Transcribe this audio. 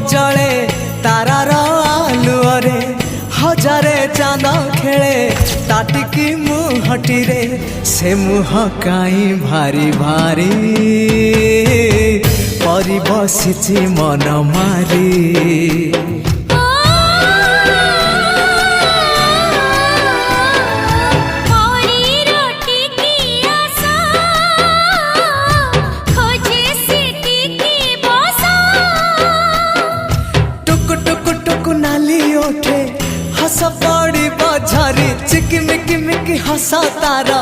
जले तारार आलुअरे हजारे चांद खेले ताटिकी मुहटी रे से मुह काई भारी भारी परी बसिछि मन मारी। हस पड़ी बझारी चिकी मिकी मिकी हस तारा